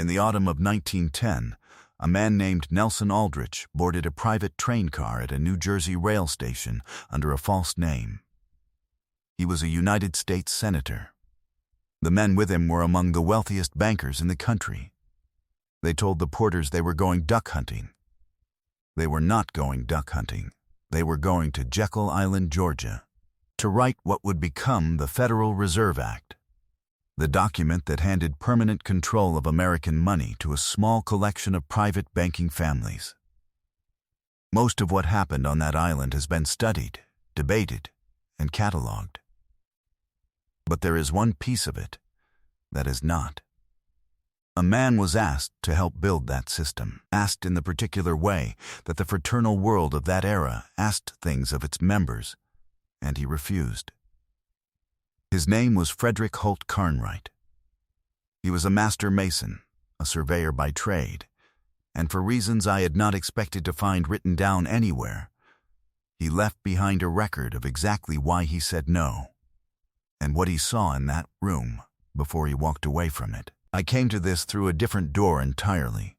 In the autumn of 1910, a man named Nelson Aldrich boarded a private train car at a New Jersey rail station under a false name. He was a United States Senator. The men with him were among the wealthiest bankers in the country. They told the porters they were going duck hunting. They were not going duck hunting. They were going to Jekyll Island, Georgia, to write what would become the Federal Reserve Act, the document that handed permanent control of American money to a small collection of private banking families. Most of what happened on that island has been studied, debated, and catalogued. But there is one piece of it that is not. A man was asked to help build that system, asked in the particular way that the fraternal world of that era asked things of its members, and he refused. His name was Frederick Holt Carnwright. He was a master mason, a surveyor by trade, and for reasons I had not expected to find written down anywhere, he left behind a record of exactly why he said no, and what he saw in that room before he walked away from it. I came to this through a different door entirely.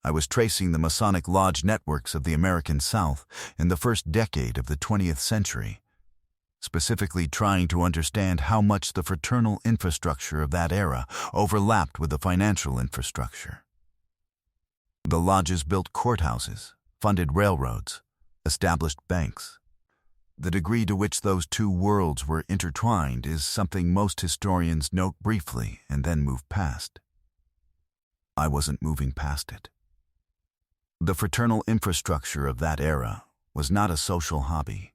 I was tracing the Masonic Lodge networks of the American South in the first decade of the 20th century, specifically trying to understand how much the fraternal infrastructure of that era overlapped with the financial infrastructure. The lodges built courthouses, funded railroads, established banks. The degree to which those two worlds were intertwined is something most historians note briefly and then move past. I wasn't moving past it. The fraternal infrastructure of that era was not a social hobby.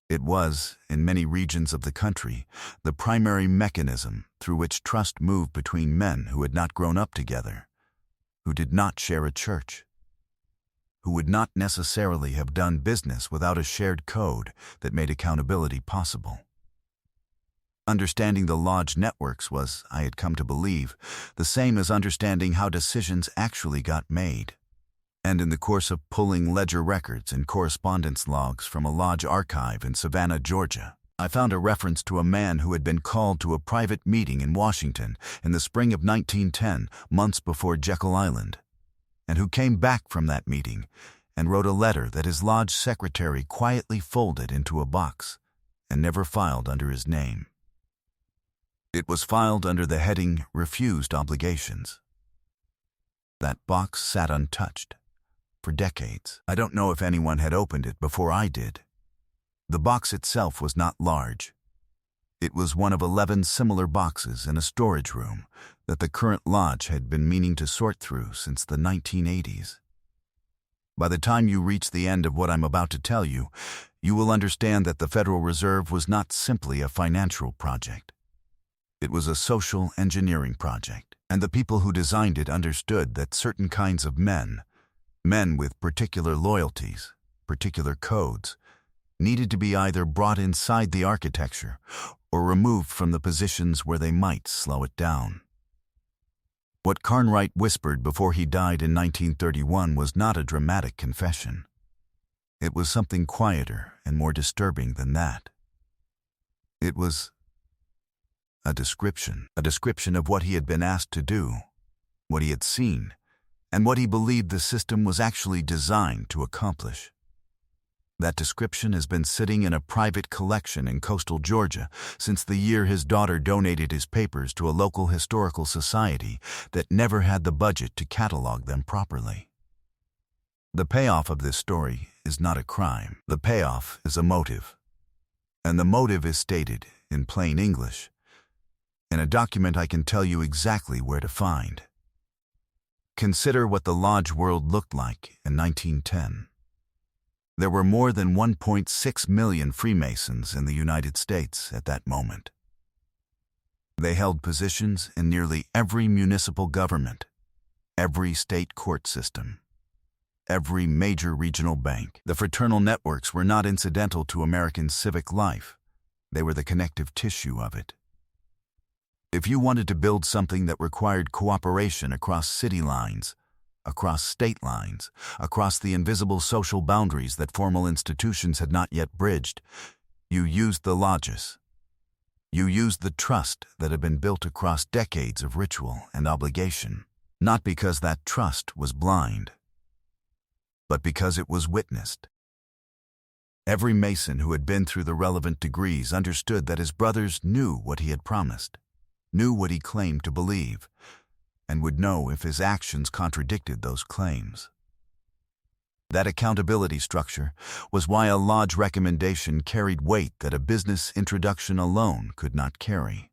It was, in many regions of the country, the primary mechanism through which trust moved between men who had not grown up together, who did not share a church, who would not necessarily have done business without a shared code that made accountability possible. Understanding the lodge networks was, I had come to believe, the same as understanding how decisions actually got made. And in the course of pulling ledger records and correspondence logs from a lodge archive in Savannah, Georgia, I found a reference to a man who had been called to a private meeting in Washington in the spring of 1910, months before Jekyll Island, and who came back from that meeting and wrote a letter that his lodge secretary quietly folded into a box and never filed under his name. It was filed under the heading Refused Obligations. That box sat untouched for decades. I don't know if anyone had opened it before I did. The box itself was not large. It was one of 11 similar boxes in a storage room that the current lodge had been meaning to sort through since the 1980s. By the time you reach the end of what I'm about to tell you, you will understand that the Federal Reserve was not simply a financial project. It was a social engineering project, and the people who designed it understood that certain kinds of men with particular loyalties, particular codes, needed to be either brought inside the architecture or removed from the positions where they might slow it down. What Carnwright whispered before he died in 1931 was not a dramatic confession. It was something quieter and more disturbing than that. It was a description of what he had been asked to do, what he had seen, and what he believed the system was actually designed to accomplish. That description has been sitting in a private collection in coastal Georgia since the year his daughter donated his papers to a local historical society that never had the budget to catalog them properly. The payoff of this story is not a crime. The payoff is a motive. And the motive is stated, in plain English, in a document I can tell you exactly where to find. Consider what the lodge world looked like in 1910. There were more than 1.6 million Freemasons in the United States at that moment. They held positions in nearly every municipal government, every state court system, every major regional bank. The fraternal networks were not incidental to American civic life. They were the connective tissue of it. If you wanted to build something that required cooperation across city lines, across state lines, across the invisible social boundaries that formal institutions had not yet bridged, you used the lodges. You used the trust that had been built across decades of ritual and obligation. Not because that trust was blind, but because it was witnessed. Every Mason who had been through the relevant degrees understood that his brothers knew what he had promised, knew what he claimed to believe, and would know if his actions contradicted those claims. That accountability structure was why a lodge recommendation carried weight that a business introduction alone could not carry.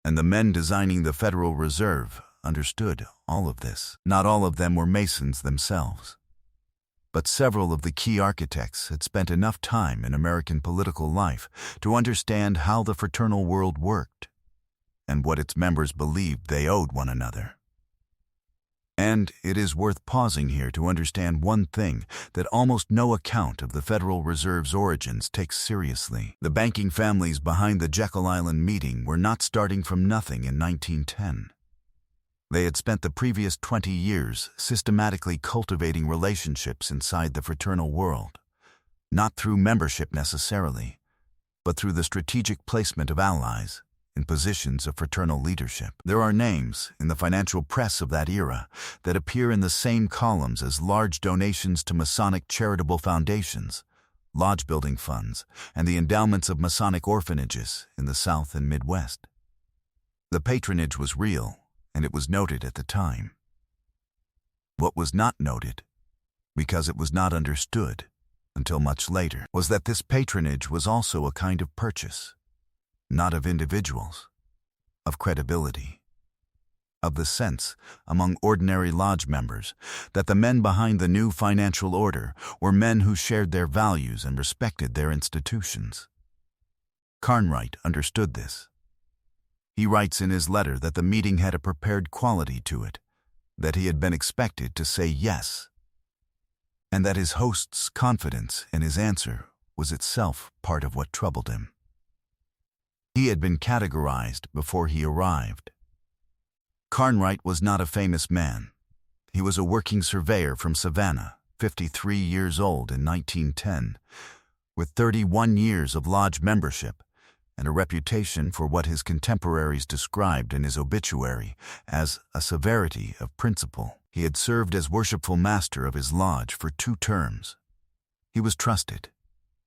And the men designing the Federal Reserve understood all of this. Not all of them were Masons themselves, but several of the key architects had spent enough time in American political life to understand how the fraternal world worked and what its members believed they owed one another. And it is worth pausing here to understand one thing that almost no account of the Federal Reserve's origins takes seriously. The banking families behind the Jekyll Island meeting were not starting from nothing in 1910. They had spent the previous 20 years systematically cultivating relationships inside the fraternal world, not through membership necessarily, but through the strategic placement of allies in positions of fraternal leadership. There are names in the financial press of that era that appear in the same columns as large donations to Masonic charitable foundations, lodge-building funds, and the endowments of Masonic orphanages in the South and Midwest. The patronage was real, and it was noted at the time. What was not noted, because it was not understood until much later, was that this patronage was also a kind of purchase, not of individuals, of credibility, of the sense among ordinary lodge members that the men behind the new financial order were men who shared their values and respected their institutions. Carnwright understood this. He writes in his letter that the meeting had a prepared quality to it, that he had been expected to say yes, and that his host's confidence in his answer was itself part of what troubled him. He had been categorized before he arrived. Carnwright was not a famous man. He was a working surveyor from Savannah, 53 years old in 1910, with 31 years of lodge membership and a reputation for what his contemporaries described in his obituary as a severity of principle. He had served as worshipful master of his lodge for 2 terms. He was trusted.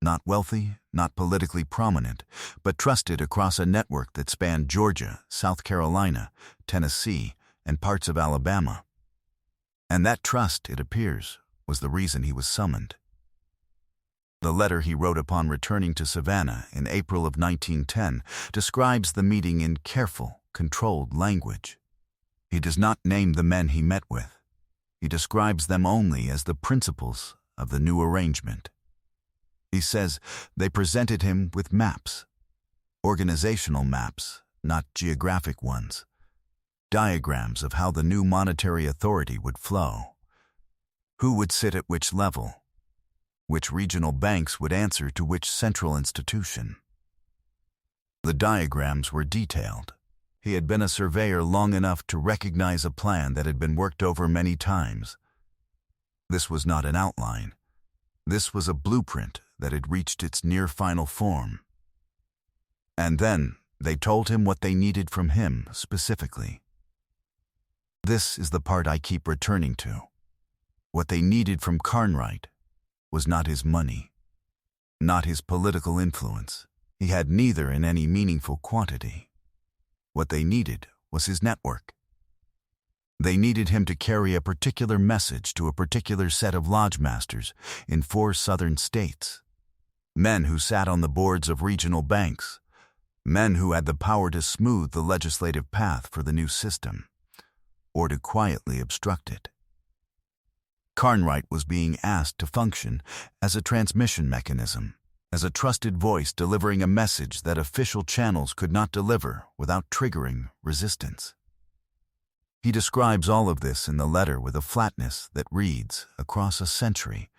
Not wealthy, not politically prominent, but trusted across a network that spanned Georgia, South Carolina, Tennessee, and parts of Alabama. And that trust, it appears, was the reason he was summoned. The letter he wrote upon returning to Savannah in April of 1910 describes the meeting in careful, controlled language. He does not name the men he met with. He describes them only as the principals of the new arrangement. He says they presented him with maps, organizational maps, not geographic ones, diagrams of how the new monetary authority would flow, who would sit at which level, which regional banks would answer to which central institution. The diagrams were detailed. He had been a surveyor long enough to recognize a plan that had been worked over many times. This was not an outline. This was a blueprint that had reached its near-final form. And then they told him what they needed from him specifically. This is the part I keep returning to. What they needed from Carnwright was not his money, not his political influence. He had neither in any meaningful quantity. What they needed was his network. They needed him to carry a particular message to a particular set of lodge masters in 4 southern states. Men who sat on the boards of regional banks. Men who had the power to smooth the legislative path for the new system, or to quietly obstruct it. Carnwright was being asked to function as a transmission mechanism, as a trusted voice delivering a message that official channels could not deliver without triggering resistance. He describes all of this in the letter with a flatness that reads across a century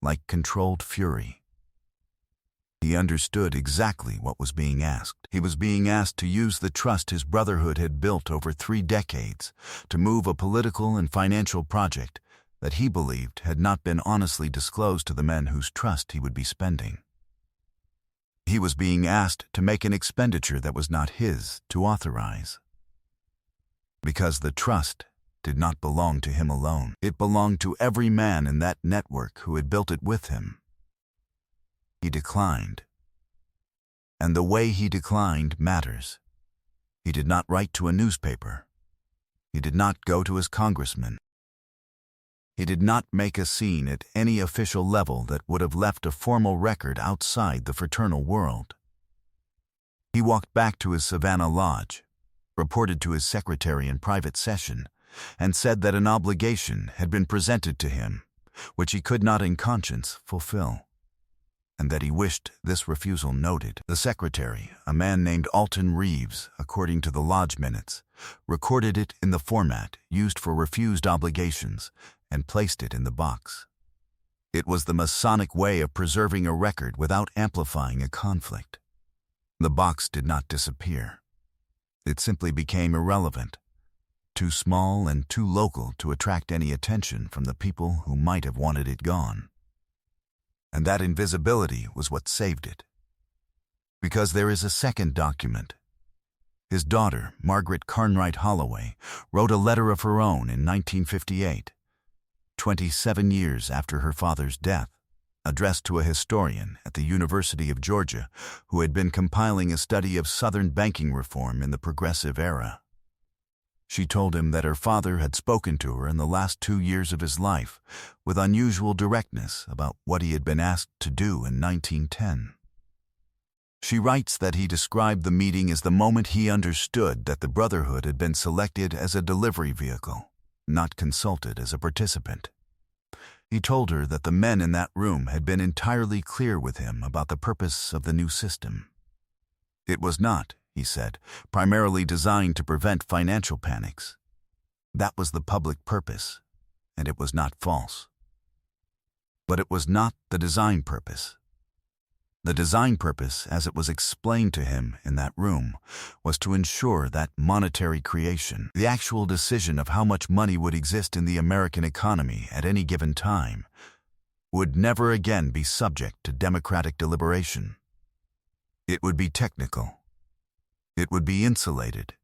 like controlled fury. He understood exactly what was being asked. He was being asked to use the trust his brotherhood had built over 3 decades to move a political and financial project that he believed had not been honestly disclosed to the men whose trust he would be spending. He was being asked to make an expenditure that was not his to authorize. Because the trust did not belong to him alone. It belonged to every man in that network who had built it with him. He declined. And the way he declined matters. He did not write to a newspaper. He did not go to his congressman. He did not make a scene at any official level that would have left a formal record outside the fraternal world. He walked back to his Savannah lodge, reported to his secretary in private session, and said that an obligation had been presented to him, which he could not in conscience fulfill, and that he wished this refusal noted. The secretary, a man named Alton Reeves, according to the lodge minutes, recorded it in the format used for refused obligations and placed it in the box. It was the Masonic way of preserving a record without amplifying a conflict. The box did not disappear. It simply became irrelevant, too small and too local to attract any attention from the people who might have wanted it gone. And that invisibility was what saved it. Because there is a second document. His daughter, Margaret Carnwright Holloway, wrote a letter of her own in 1958, 27 years after her father's death, addressed to a historian at the University of Georgia who had been compiling a study of Southern banking reform in the Progressive Era. She told him that her father had spoken to her in the last 2 years of his life with unusual directness about what he had been asked to do in 1910. She writes that he described the meeting as the moment he understood that the Brotherhood had been selected as a delivery vehicle, not consulted as a participant. He told her that the men in that room had been entirely clear with him about the purpose of the new system. It was not, he said, primarily designed to prevent financial panics. That was the public purpose, and it was not false. But it was not the design purpose. The design purpose, as it was explained to him in that room, was to ensure that monetary creation, the actual decision of how much money would exist in the American economy at any given time, would never again be subject to democratic deliberation. It would be technical. It would be insulated.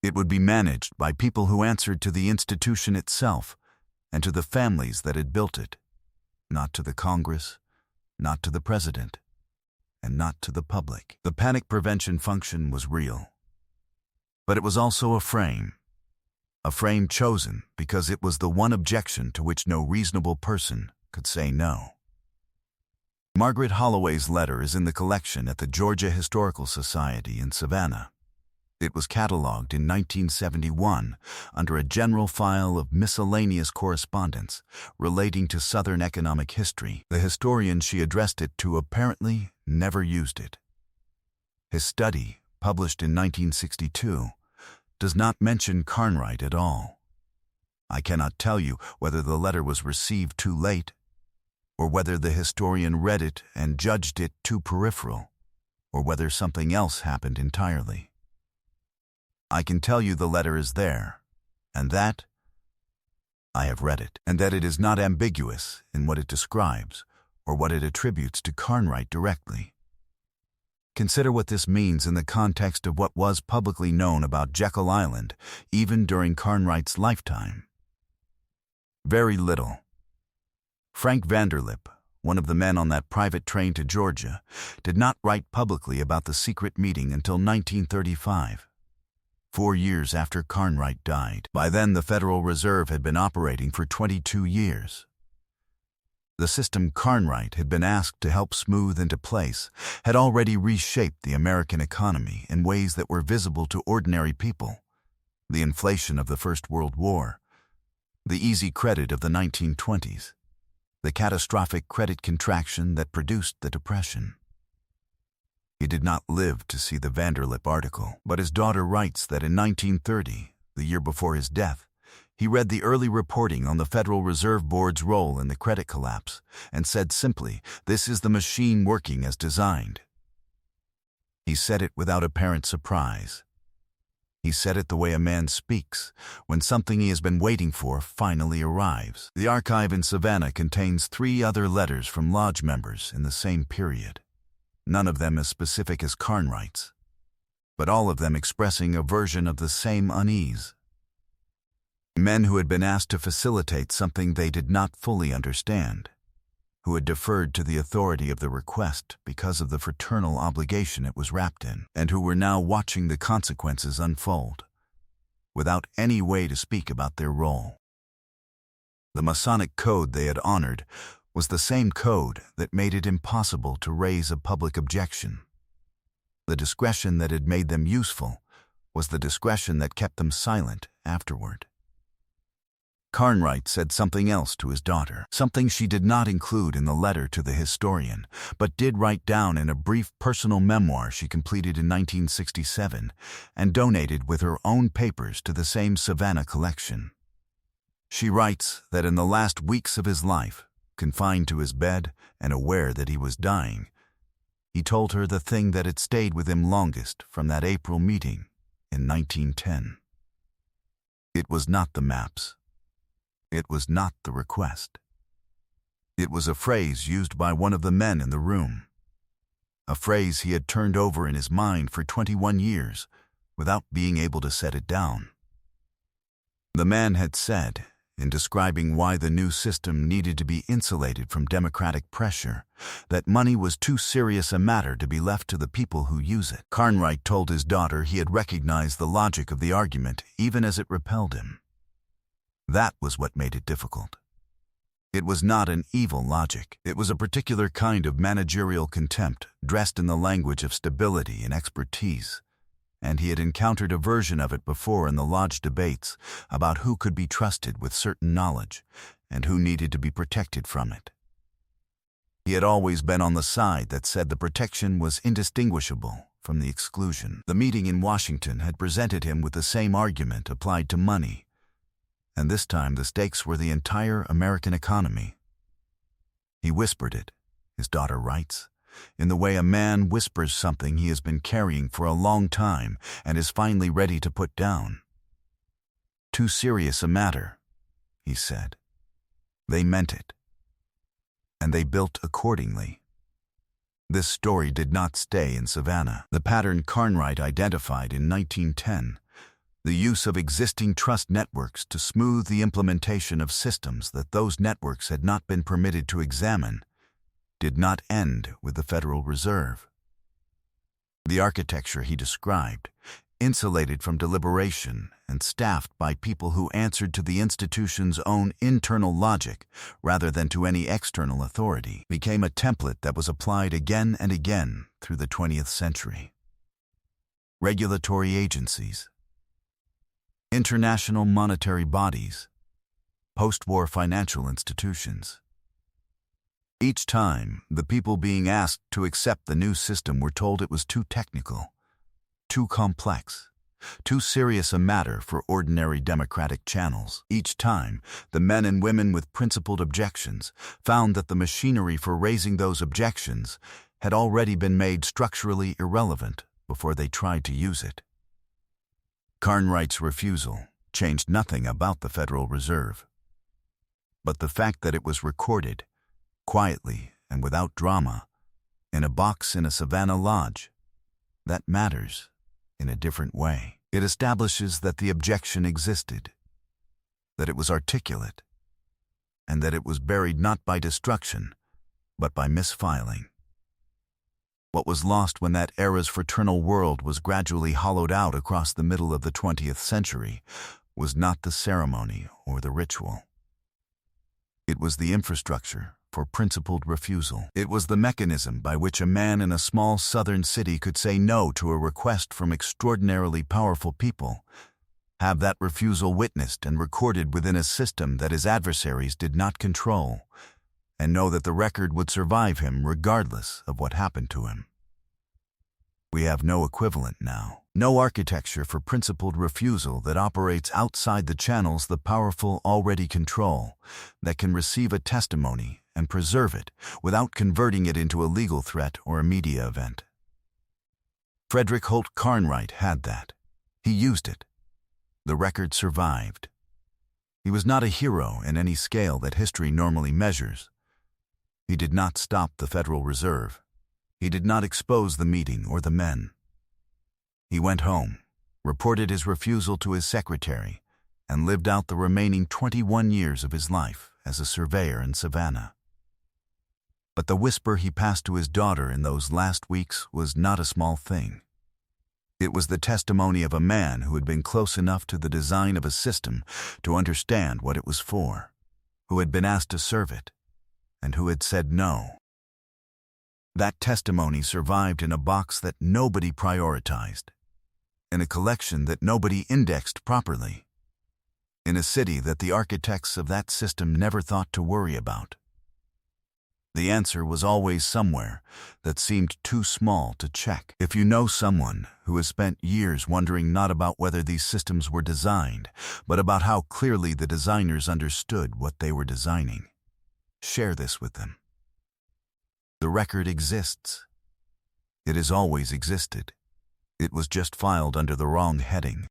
It would be managed by people who answered to the institution itself and to the families that had built it, not to the Congress, not to the President, and not to the public. The panic prevention function was real. But it was also a frame chosen because it was the one objection to which no reasonable person could say no. Margaret Holloway's letter is in the collection at the Georgia Historical Society in Savannah. It was catalogued in 1971 under a general file of miscellaneous correspondence relating to Southern economic history. The historian she addressed it to apparently never used it. His study, published in 1962, does not mention Carnwright at all. I cannot tell you whether the letter was received too late, or whether the historian read it and judged it too peripheral, or whether something else happened entirely. I can tell you the letter is there, and that I have read it, and that it is not ambiguous in what it describes or what it attributes to Carnwright directly. Consider what this means in the context of what was publicly known about Jekyll Island even during Carnwright's lifetime. Very little. Frank Vanderlip, one of the men on that private train to Georgia, did not write publicly about the secret meeting until 1935. 4 years after Carnwright died. By then, the Federal Reserve had been operating for 22 years. The system Carnwright had been asked to help smooth into place had already reshaped the American economy in ways that were visible to ordinary people. The inflation of the First World War, the easy credit of the 1920s, the catastrophic credit contraction that produced the Depression. He did not live to see the Vanderlip article, but his daughter writes that in 1930, the year before his death, he read the early reporting on the Federal Reserve Board's role in the credit collapse and said simply, "This is the machine working as designed." He said it without apparent surprise. He said it the way a man speaks when something he has been waiting for finally arrives. The archive in Savannah contains 3 other letters from lodge members in the same period, none of them as specific as Carnwright's, but all of them expressing a version of the same unease. Men who had been asked to facilitate something they did not fully understand, who had deferred to the authority of the request because of the fraternal obligation it was wrapped in, and who were now watching the consequences unfold, without any way to speak about their role. The Masonic code they had honored was the same code that made it impossible to raise a public objection. The discretion that had made them useful was the discretion that kept them silent afterward. Carnwright said something else to his daughter, something she did not include in the letter to the historian, but did write down in a brief personal memoir she completed in 1967 and donated with her own papers to the same Savannah collection. She writes that in the last weeks of his life, confined to his bed and aware that he was dying, he told her the thing that had stayed with him longest from that April meeting in 1910. It was not the maps. It was not the request. It was a phrase used by one of the men in the room, a phrase he had turned over in his mind for 21 years without being able to set it down. The man had said, in describing why the new system needed to be insulated from democratic pressure, that money was too serious a matter to be left to the people who use it. Carnwright told his daughter he had recognized the logic of the argument even as it repelled him. That was what made it difficult. It was not an evil logic. It was a particular kind of managerial contempt dressed in the language of stability and expertise, and he had encountered a version of it before in the lodge debates about who could be trusted with certain knowledge and who needed to be protected from it. He had always been on the side that said the protection was indistinguishable from the exclusion. The meeting in Washington had presented him with the same argument applied to money, and this time the stakes were the entire American economy. He whispered it, his daughter writes, in the way a man whispers something he has been carrying for a long time and is finally ready to put down. Too serious a matter, he said. They meant it, and they built accordingly. This story did not stay in Savannah. The pattern Carnwright identified in 1910, the use of existing trust networks to smooth the implementation of systems that those networks had not been permitted to examine, did not end with the Federal Reserve. The architecture he described, insulated from deliberation and staffed by people who answered to the institution's own internal logic rather than to any external authority, became a template that was applied again and again through the 20th century. Regulatory agencies, international monetary bodies, post-war financial institutions. Each time, the people being asked to accept the new system were told it was too technical, too complex, too serious a matter for ordinary democratic channels. Each time, the men and women with principled objections found that the machinery for raising those objections had already been made structurally irrelevant before they tried to use it. Carnwright's refusal changed nothing about the Federal Reserve, but the fact that it was recorded, quietly and without drama, in a box in a Savannah lodge, that matters in a different way. It establishes that the objection existed, that it was articulate, and that it was buried not by destruction, but by misfiling. What was lost when that era's fraternal world was gradually hollowed out across the middle of the 20th century was not the ceremony or the ritual. It was the infrastructure for principled refusal. It was the mechanism by which a man in a small southern city could say no to a request from extraordinarily powerful people, have that refusal witnessed and recorded within a system that his adversaries did not control, and know that the record would survive him regardless of what happened to him. We have no equivalent now, no architecture for principled refusal that operates outside the channels the powerful already control, that can receive a testimony and preserve it without converting it into a legal threat or a media event. Frederick Holt Carnwright had that. He used it. The record survived. He was not a hero in any scale that history normally measures. He did not stop the Federal Reserve. He did not expose the meeting or the men. He went home, reported his refusal to his secretary, and lived out the remaining 21 years of his life as a surveyor in Savannah. But the whisper he passed to his daughter in those last weeks was not a small thing. It was the testimony of a man who had been close enough to the design of a system to understand what it was for, who had been asked to serve it, and who had said no. That testimony survived in a box that nobody prioritized, in a collection that nobody indexed properly, in a city that the architects of that system never thought to worry about. The answer was always somewhere that seemed too small to check. If you know someone who has spent years wondering not about whether these systems were designed, but about how clearly the designers understood what they were designing, share this with them. The record exists. It has always existed. It was just filed under the wrong heading.